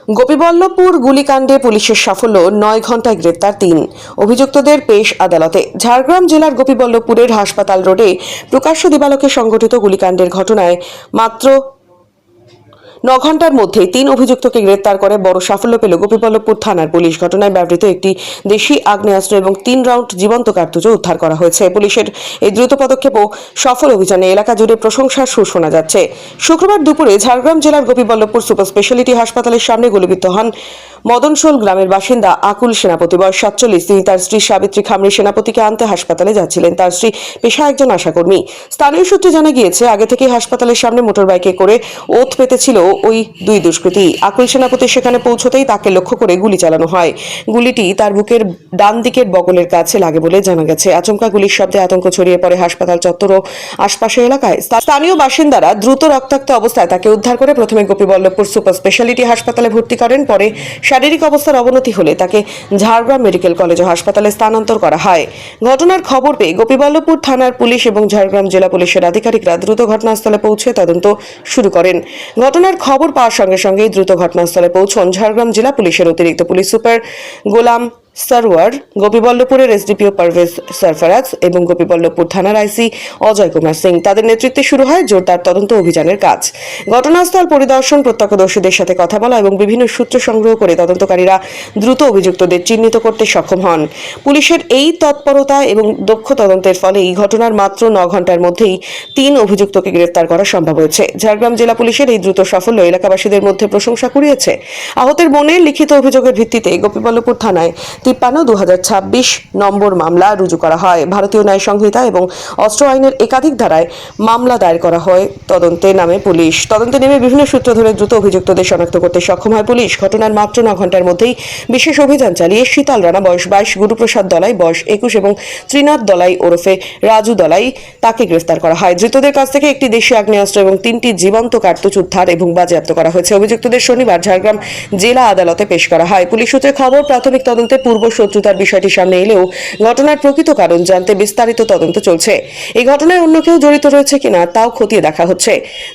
গোপীবল্লভপুর গুলিকাণ্ডে পুলিশের সাফল্য, ৯ ঘণ্টায় গ্রেপ্তার ৩ অভিযুক্তদের পেশ আদালতে। ঝাড়গ্রাম জেলার গোপীবল্লভপুরের হাসপাতাল রোডে প্রকাশ্য দিবালোকে সংঘটিত গুলিকাণ্ডের ঘটনায় মাত্র ৯ ঘণ্টার মধ্যেই ৩ অভিযুক্তকে গ্রেপ্তার করে বড় সাফল্য পেল গোপীবল্লভপুর থানার পুলিশ। ঘটনায় ব্যবহৃত একটি দেশি আগ্নেয়াস্ত্র এবং ৩ রাউন্ড জীবন্ত কার্তুজও উদ্ধার করা হয়েছে। পুলিশের এই দ্রুত পদক্ষেপ ও সফল অভিযানে এলাকা জুড়ে প্রশংসার সুর শোনা যাচ্ছে। শুক্রবার দুপুরে ঝাড়গ্রাম জেলার গোপীবল্লভপুর সুপার স্পেশালিটি হাসপাতালের সামনে গুলিবিদ্ধ হন মদনশোল গ্রামের বাসিন্দা আকুল সেনাপতি, বয়স ৪৭। তিনি তার স্ত্রী সাবিত্রী খামরি সেনাপতিকে আনতে হাসপাতালে যাচ্ছিলেন। তার স্ত্রী পেশা একজন আশাকর্মী। স্থানীয় সূত্রে জানা গিয়েছে, আগে থেকেই হাসপাতালের সামনে মোটর বাইকে করে ওথ পেতেছিল ওই দুই দুষ্কৃতী। আকুল সেনাপতি সেখানে পৌঁছতেই তাকে লক্ষ্য করে গুলি চালানো হয়। গুলিটি তার বুকের ডান দিকের বগলের কাছে লাগে বলে জানা গেছে। আচমকা গুলির শব্দে আতঙ্ক ছড়িয়ে পড়ে হাসপাতাল চত্বর ও আশপাশের এলাকায়। স্থানীয় বাসিন্দারা দ্রুত রক্তাক্ত অবস্থায় তাকে উদ্ধার করে প্রথমে গোপীবল্লভপুর সুপার স্পেশালিটি হাসপাতালে ভর্তি করেন। পরে শারীরিক অবস্থার অবনতি হলে তাকে ঝাড়গ্রাম মেডিকেল কলেজ ও হাসপাতালে স্থানান্তর করা হয়। ঘটনার খবর পেয়ে গোপীবল্লভপুর থানার পুলিশ এবং ঝাড়গ্রাম জেলা পুলিশের আধিকারিকরা দ্রুত ঘটনাস্থলে পৌঁছে তদন্ত শুরু করেন। ঘটনার খবর পাওয়ার সঙ্গে সঙ্গেই দ্রুত ঘটনাস্থলে পৌঁছন ঝাড়গ্রাম জেলা পুলিশের অতিরিক্ত পুলিশ সুপার গোলাম সরওয়ার, গোপীবল্লভপুরের এসডিপিও পারভেজ সরফরাজ এবং গোপীবল্লভপুর থানার আইসি অজয় কুমার সিং। তাদের নেতৃত্বে শুরু হয় জোরদার তদন্ত অভিযানের কাজ। ঘটনাস্থল পরিদর্শন, প্রত্যক্ষদর্শীদের সাথে কথা বলা এবং বিভিন্ন সূত্র সংগ্রহ করে তদন্তকারীরা দ্রুত অভিযুক্তদের চিহ্নিত করতে সক্ষম হন। পুলিশের এই তৎপরতা এবং দক্ষ তদন্তের ফলে এই ঘটনার মাত্র ৯ ঘণ্টার মধ্যেই ৩ অভিযুক্তকে গ্রেফতার করা সম্ভব হয়েছে। ঝাড়গ্রাম জেলা পুলিশের এই দ্রুত সাফল্য এলাকাবাসীদের মধ্যে প্রশংসা কুড়িয়েছে। আহতের বোনের লিখিত অভিযোগের ভিত্তিতে গোপীবল্লভপুর থানায় 53/2026 নম্বর মামলা রুজু করা হয়। ভারতীয় ন্যায় সংহিতা এবং অস্ত্র আইনের একাধিক ধারায় মামলা দায়ের করা হয়। তদন্তে নামে পুলিশ। তদন্তে নেমে বিভিন্ন সূত্র ধরে দ্রুত অভিযুক্তদের শনাক্ত করতে সক্ষম হয় পুলিশ। ঘটনার মাত্র ৯ ঘণ্টার মধ্যেই বিশেষ অভিযান চালিয়ে শীতল রানা, বয়স 22, গুরুপ্রসাদ দলাই, বয়স 21 এবং ত্রিনাথ দলাই ওরফে রাজু দলাই তাকে গ্রেফতার করা হয়। ধৃতদের কাছ থেকে একটি দেশি আগ্নেয়াস্ত্র এবং 3টি জীবন্ত কার্তুজ উদ্ধার এবং বাজেয়াপ্ত করা হয়েছে। অভিযুক্তদের শনিবার ঝাড়গ্রাম জেলা আদালতে পেশ করা হয়। পুলিশ সূত্রে খবর, প্রাথমিক তদন্তে পূর্ব শত্রুতার বিষয়টি সামনে এলেও ঘটনার প্রকৃত কারণ জানতে বিস্তারিত তদন্ত চলছে। এই ঘটনায় অন্য কেউ জড়িত রয়েছে কিনা তাও খতিয়ে দেখা হচ্ছে।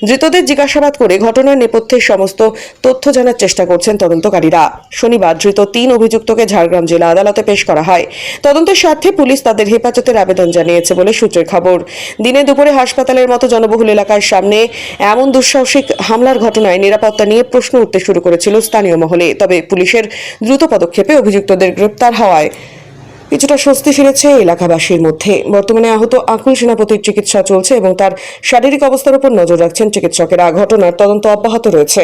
ধৃতদের জিজ্ঞাসাবাদ করে ঘটনার নেপথ্যের সমস্ত তথ্য জানার চেষ্টা করছেন তদন্তকারীরা। শনিবার ধৃত 3 অভিযুক্তকে ঝাড়গ্রাম জেলা আদালতে পেশ করা হয়। তদন্তের স্বার্থে পুলিশ তাদের হেফাজতের আবেদন জানিয়েছে বলে সূত্রের খবর। দিনে দুপুরে হাসপাতালের মতো জনবহুল এলাকার সামনে এমন দুঃসাহসিক হামলার ঘটনায় নিরাপত্তা নিয়ে প্রশ্ন উঠতে শুরু করেছিল স্থানীয় মহলে। তবে পুলিশের দ্রুত পদক্ষেপে অভিযুক্তদের গ্রেপ্তার হওয়ায় কিছুটা স্বস্তি ফিরেছে এলাকাবাসীর মধ্যে। বর্তমানে আহত আকুল সেনাপতির চিকিৎসা চলছে এবং তার শারীরিক অবস্থার উপর নজর রাখছেন চিকিৎসকেরা। ঘটনার তদন্ত অব্যাহত রয়েছে।